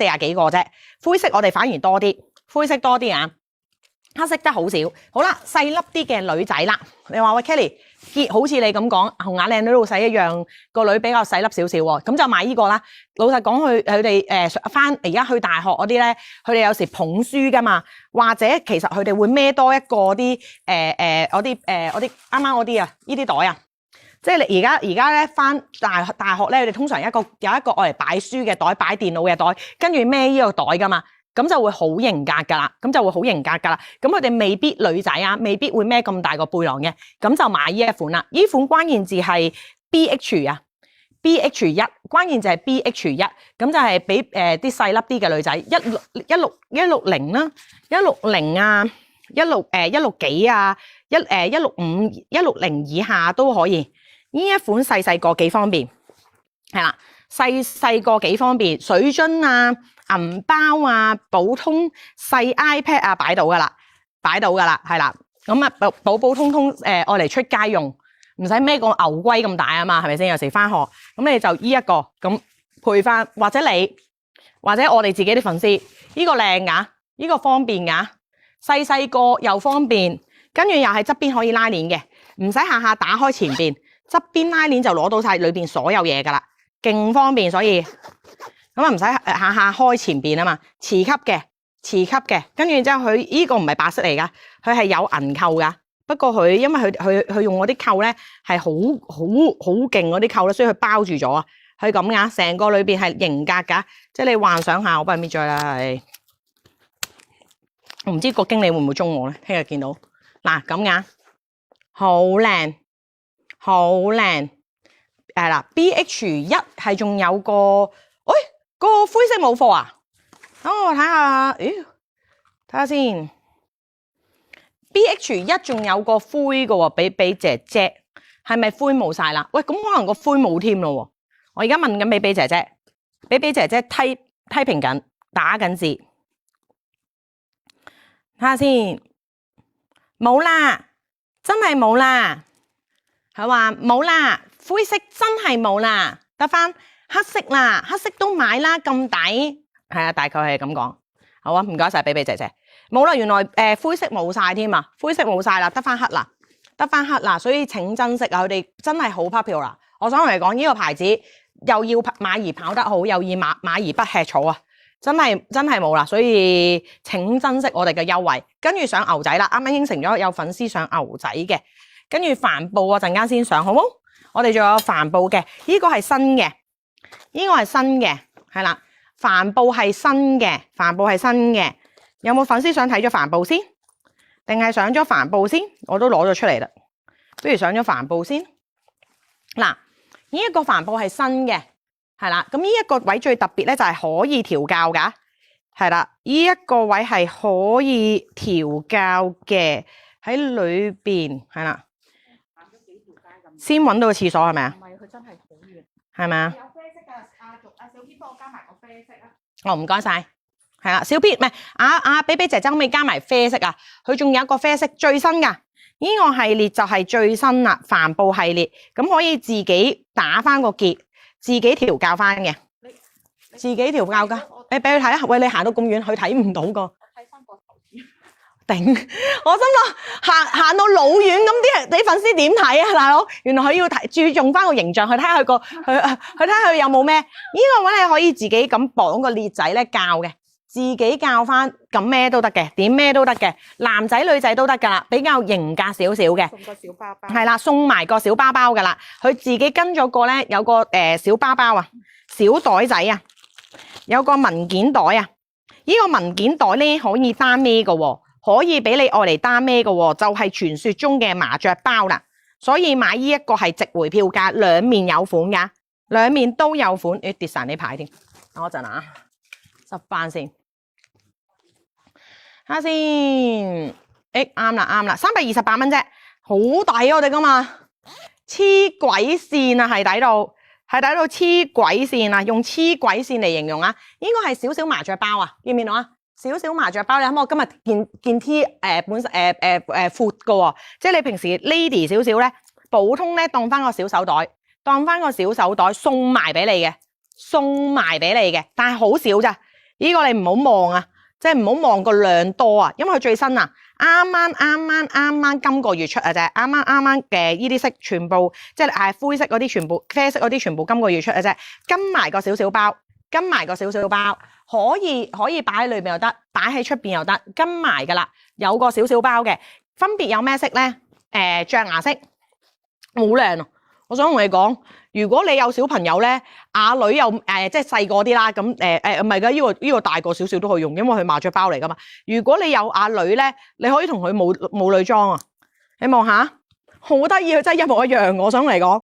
40幾個啫，灰色我哋反而多啲，灰色多啲啊，黑色得好少。好啦，細粒啲嘅女仔啦，你話喂 Kelly， 好似你咁講，紅眼靚女老細一樣，個女比較細粒少少喎，咁就買呢個啦。老實講，佢哋翻而家去大學嗰啲咧，佢哋有時捧書噶嘛，或者其實佢哋會孭多一個啲嗰啲啱啱嗰啲啊，呢啲袋啊。即係你而家咧翻大學咧，佢哋通常有一個愛嚟擺書嘅袋，擺電腦嘅袋，跟住孭呢個袋噶嘛，咁就會好型格噶啦，咁佢哋未必女仔啊，未必會孭咁大個背囊嘅，咁就買呢一款啦。呢款關鍵字係 BH 啊 ，BH1，關鍵字係 BH1，咁就係俾啲細粒啲嘅女仔160啦，160啊，160幾啊，165、160以下都可以。呢一款細個幾方便，係啦，細個幾方便，水樽啊、銀包啊、普通細 iPad 啊擺到噶啦，係啦，咁啊普通愛嚟出街用，唔使孭個牛龜咁大啊嘛，係咪先？有時翻學，咁你就呢一個咁配翻，或者我哋自己啲粉絲，呢個靚噶，呢個方便噶，細個又方便，跟住又係側邊可以拉鏈嘅，唔使下下打開前邊。側邊拉鏈就攞到晒裏邊所有嘢噶啦，勁方便，所以咁啊唔使下下開前邊啊嘛，磁吸嘅，跟住之後佢呢個唔係白色嚟噶，佢係有銀扣噶，不過佢因為佢用嗰啲扣咧係好勁嗰啲扣咧，所以佢包住咗啊，佢咁噶，成個裏邊係型格噶，即係你幻想下，我幫你搣咗啦，係，我唔知個經理會唔會中我咧，聽日見到嗱咁噶，好靚。係啦 ，BH1 係仲有個，喂，個灰色冇貨啊？等我睇下，睇下先。BH1 仲有個灰嘅喎，俾姐姐，係咪灰冇晒啦？喂，咁可能個灰冇添咯喎。我而家問緊俾姐姐，俾姐姐批評緊，打緊字，睇下先，冇啦，真係冇啦。佢話冇啦，灰色真係冇啦，得翻黑色啦，黑色都買啦，咁抵，係啊，大概係咁講。好啊，唔該晒，俾姐姐。冇啦，原來灰色冇晒添啊，灰色冇晒啦，得翻黑啦，所以請珍惜啊，佢哋真係好 popular。我想同你講，呢個牌子又要馬兒跑得好，又要馬兒不吃草啊，真係冇啦，所以請珍惜我哋嘅優惠。跟住上牛仔啦，啱啱應承咗有粉絲上牛仔嘅。跟住帆布啊，陣間先上，好冇？我哋仲有帆布嘅，呢個係新嘅，係啦，帆布係新嘅，有冇粉絲想睇咗帆布先？定係上咗帆布先？我都攞咗出嚟啦，不如上咗帆布先。嗱，呢一個帆布係新嘅，係啦，咁呢一個位最特別咧就係可以調校噶，係啦，呢一個位係可以調校嘅，喺裏邊係啦。先揾到個廁所係咪啊？唔係，佢真係好遠，係咪啊？有啡色啊，小編幫我加埋個啡色啊！哦，唔該晒，係啦，小編唔係比姐姐可唔可以加埋啡色啊？佢仲有一個啡色最新㗎，呢個系列就係最新啦，帆布系列，咁可以自己打翻個結，自己調校翻嘅，自己調校㗎。你俾佢睇啊！喂，你行到咁遠，佢睇唔到個。我心諗行到老遠咁啲粉絲點睇啊，大佬？原來佢要注重翻個形象，去睇下佢有冇咩？呢個位你可以自己咁綁個列仔咧教嘅，自己教翻咁咩都得嘅，點咩都得嘅，男仔女仔都得噶啦，比較型格少少嘅。送個小包包係啦，送埋個小包包噶啦，佢自己跟咗個咧有個小包包啊，小袋仔啊，有個文件袋啊，呢個文件袋咧可以單孭噶喎。可以俾你愛嚟單孭嘅喎，就係傳說中嘅麻雀包啦。所以買呢一個係值回票價，兩面有款噶，兩面都有款。跌晒呢牌添，等我陣啊，執翻先。睇下先，啱啦，328蚊啫，好抵我哋噶嘛，黐鬼線啊，係抵到黐鬼線啊，用黐鬼線嚟形容啊，應該係少少麻雀包啊，見唔見到啊？少少麻雀包，你睇下我今日件 T 本闊嘅喎，即係你平時 lady 少少咧，普通咧當翻個小手袋，送埋俾你嘅，但係好少咋，呢個你唔好望啊，即係唔好望個量多啊，因為佢最新啊，啱啱今個月出嘅啫，啱啱嘅呢啲色全部即係灰色嗰啲全部，啡色嗰啲全部今個月出嘅啫，跟埋個少少包，可以擺喺裏邊又得，擺喺出邊又得，跟埋噶啦，有個少少包嘅，分別有咩色咧？象牙色，好靚啊！我想同你講，如果你有小朋友咧，阿女又即係細個啲啦，咁唔係噶，呢個大個少少都可以用，因為佢麻雀包嚟噶嘛。如果你有阿女咧，你可以同佢母女裝啊，你望下，好得意，佢真係一模一樣。我想嚟講，